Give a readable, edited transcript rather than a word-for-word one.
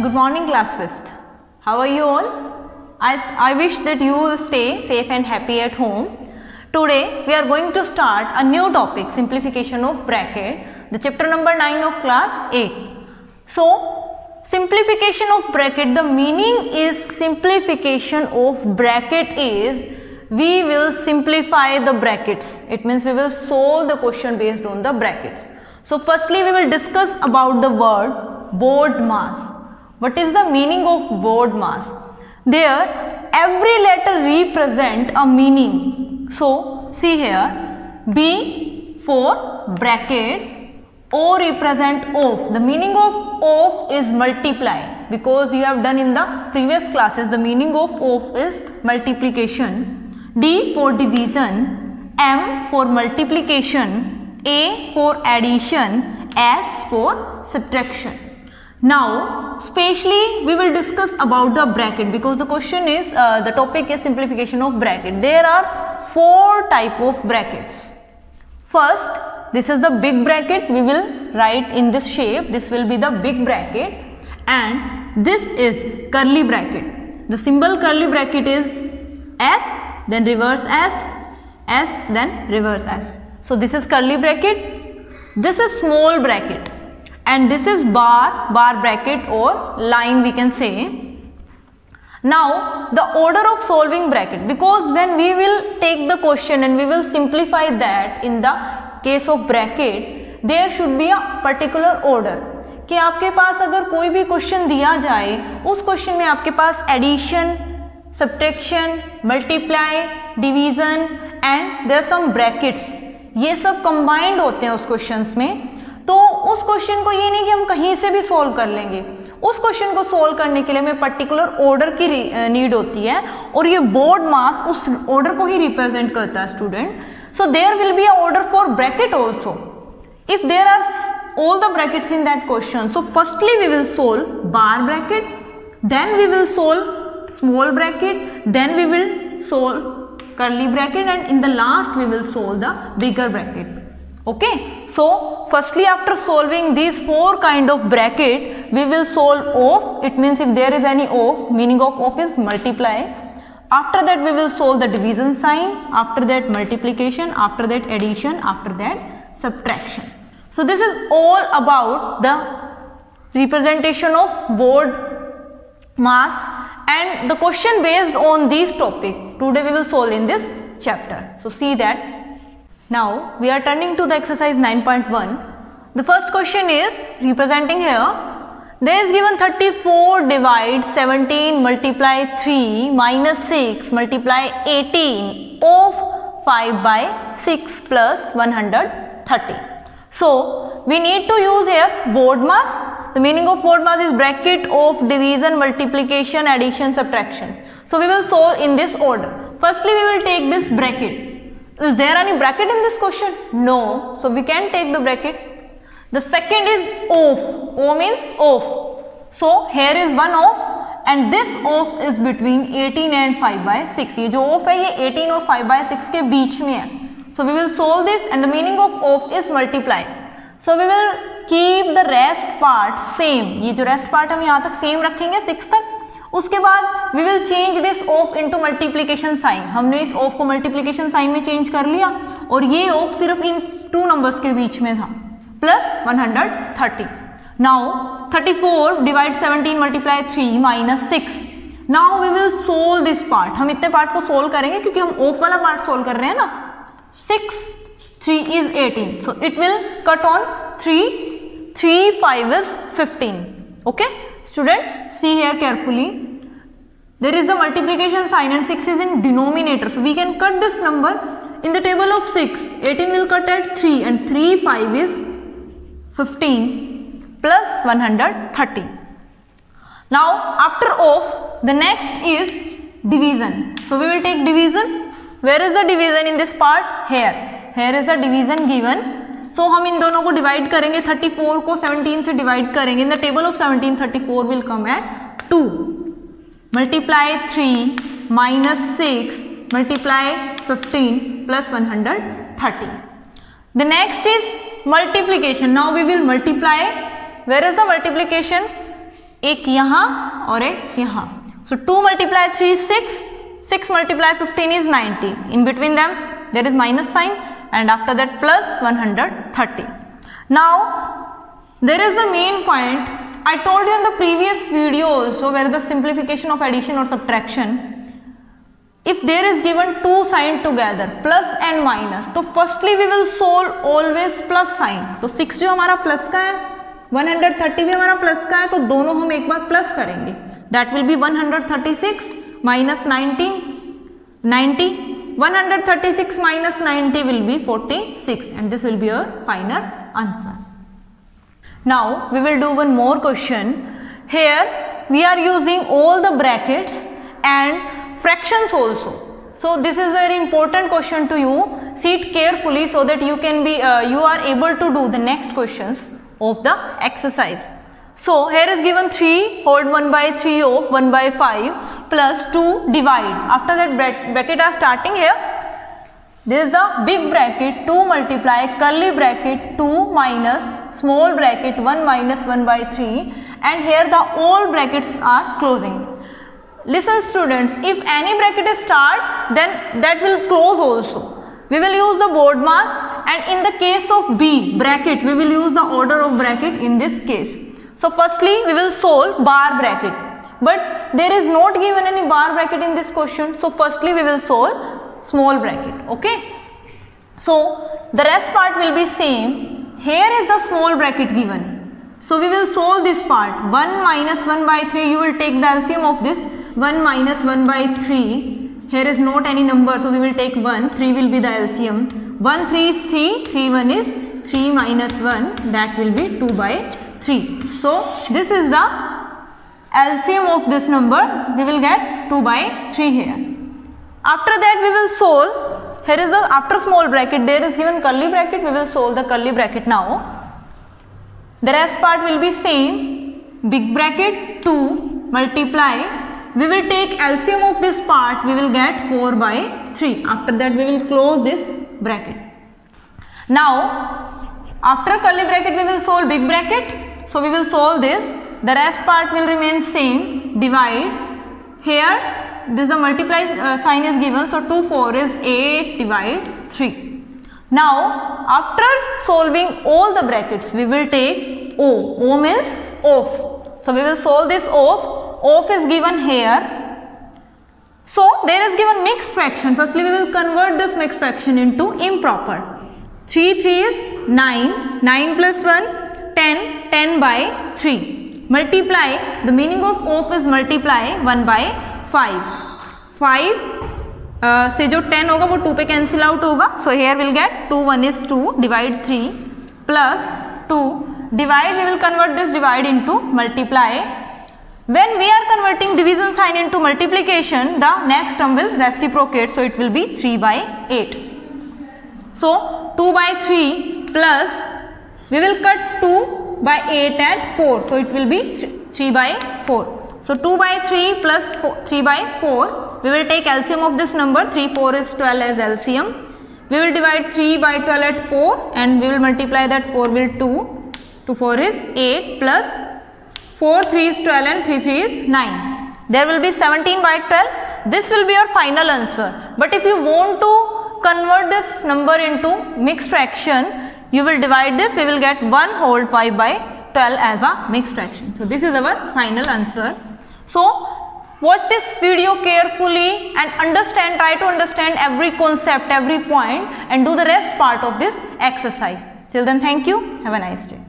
Good morning, class 5th. How are you all? I wish that you will stay safe and happy at home. Today we are going to start a new topic, simplification of bracket, the chapter number 9 of class 8. So, simplification of bracket, the meaning is simplification of bracket is we will simplify the brackets. It means we will solve the question based on the brackets. So, firstly we will discuss about the word board mass. What is the meaning of board mass? There every letter represent a meaning. So see here, B for bracket, O represent of. The meaning of is multiply, because you have done in the previous classes the meaning of is multiplication. D for division, M for multiplication, A for addition, S for subtraction. Now, specially we will discuss about the bracket, because the question is, the topic is simplification of bracket. There are 4 type of brackets. First, this is the big bracket, we will write in this shape, this will be the big bracket, and this is curly bracket. The symbol curly bracket is S, then reverse S, S, then reverse S. So this is curly bracket, this is small bracket, and this is bar bracket or line we can say. Now the order of solving bracket, because when we will take the question and we will simplify that in the case of bracket, there should be a particular order कि आपके पास अगर कोई भी question दिया जाए, उस question में आपके पास addition, subtraction, multiply, division and there some brackets, ये सब कंबाइंड होते हैं उस क्वेश्चंस में. तो उस क्वेश्चन को ये नहीं कि हम कहीं से भी सोल्व कर लेंगे, उस क्वेश्चन को सोल्व करने के लिए हमें पर्टिकुलर ऑर्डर की नीड होती है, और ये बोर्ड मास उस ऑर्डर को ही रिप्रेजेंट करता है student. So there will be a order for bracket also if there are all the brackets in that question. So firstly we will solve bar bracket, then we will solve small bracket, then we will solve curly bracket, and in the last we will solve the bigger bracket. Okay, so firstly after solving these 4 kind of bracket, we will solve of. It means if there is any of, meaning of is multiply. After that we will solve the division sign, after that multiplication, after that addition, after that subtraction. So this is all about the representation of board mass, and the question based on these topic today we will solve in this chapter. So see that. Now we are turning to the exercise 9.1. The first question is representing here. There is given 34 divide 17 multiply 3 minus 6 multiply 18 of 5 by 6 plus 130. So we need to use here board mass. The meaning of board mass is bracket of division, multiplication, addition, subtraction. So we will solve in this order. Firstly we will take this bracket. Is there any bracket in this question? No. So we can take the bracket. The second is of. O means of. So here is one of, and this of is between 18 and 5 by 6. ये जो of है ये 18 और 5 by 6 के बीच में है. So we will solve this, and the meaning of is multiply. So we will keep the rest part same. ये जो rest part हम यहाँ तक same रखेंगे 6 तक. उसके बाद we will change this of into multiplication sign. हमने इस of को multiplication sign में change कर लिया, और ये of सिर्फ इन 2 numbers के बीच में था. Plus 130. Now 34 divide 17 multiply 3 minus 6. Now we will solve this part. हम इतने part को solve करेंगे क्योंकि हम of वाला part solve कर रहे हैं ना. 6 3 is 18, so it will cut on 3 5 is 15. Okay student, see here carefully, there is a multiplication sign and 6 is in denominator, so we can cut this number in the table of 6. 18 will cut at 3, and 3 5 is 15 plus 130. Now after of, the next is division. So we will take division. Where is the division in this part? Here is the division given. So हम इन दोनों को divide करेंगे, 34 को 17 से divide करेंगे. In the table of 17 34 will come at 2. Multiply 3 minus 6 multiply 15 plus 130. The next is multiplication. Now we will multiply. Where is the multiplication? एक यहाँ और एक यहाँ. So 2 multiply 3 is 6, 6 multiply 15 is 90. In between them there is minus sign, and after that plus 130. Now there is the main point. I told you in the previous video also, where the simplification of addition or subtraction, if there is given two sign together plus and minus, तो firstly we will solve always plus sign. तो 6 जो हमारा plus का है, 130 भी हमारा plus का है, तो दोनों हम एक बार plus करेंगे. That will be 136 minus 90. 136 minus 90 will be 46, and this will be your final answer. Now we will do one more question. Here we are using all the brackets and fractions also. So this is a very important question to you. See it carefully so that you can be you are able to do the next questions of the exercise. So here is given 3 hold 1 by 3 of 1 by 5 plus 2 divide. After that bracket are starting here. This is the big bracket 2 multiply curly bracket 2 minus small bracket 1 minus 1 by 3, and here the all brackets are closing. Listen students, if any bracket is start, then that will close also. We will use the BODMAS, and in the case of B bracket we will use the order of bracket in this case. So firstly we will solve bar bracket, but there is not given any bar bracket in this question. So firstly we will solve small bracket. Okay, so the rest part will be same. Here is the small bracket given, so we will solve this part. 1 minus 1 by 3, you will take the LCM of this. 1 minus 1 by 3, here is not any number, so we will take 1, 3 will be the LCM. 1 3 is 3, 3 1 is 3 minus 1, that will be 2 by 3. So this is the LCM of this number, we will get 2 by 3 here. After that we will solve. Here is the after small bracket there is given curly bracket, we will solve the curly bracket now. The rest part will be same. Big bracket 2 multiply, we will take LCM of this part, we will get 4 by 3. After that we will close this bracket. Now after curly bracket we will solve big bracket, so we will solve this. The rest part will remain same. Divide, here this the multiply sign is given, so 2 4 is 8 divide 3. Now after solving all the brackets we will take O. O means off, so we will solve this off. Off is given here, so there is given mixed fraction. Firstly we will convert this mixed fraction into improper. 3 3 is 9, 9 plus 1 10, 10 by 3. Multiply, the meaning of off is multiply 1 by 5. 5 से जो 10 होगा वो 2 पे cancel out होगा, so here we'll get 2 1 is 2 divide 3 plus 2 divide, we will convert this divide into multiply. When we are converting division sign into multiplication, the next term will reciprocate, so it will be 3 by 8. So 2 by 3 plus, we will cut 2 by 8 at 4, so it will be 3 by 4. So 2 by 3 plus 3 by 4, we will take LCM of this number. 3 4 is 12 as LCM. We will divide 3 by 12 at 4, and we will multiply that 4 will 2. 2 4 is 8 plus 4 3 is 12 and 3 3 is 9. There will be 17 by 12. This will be your final answer. But if you want to convert this number into mixed fraction, you will divide this. We will get 1 whole 5 by 12 as a mixed fraction. So this is our final answer. So watch this video carefully and understand, try to understand every concept, every point, and do the rest part of this exercise. Till then, thank you. Have a nice day.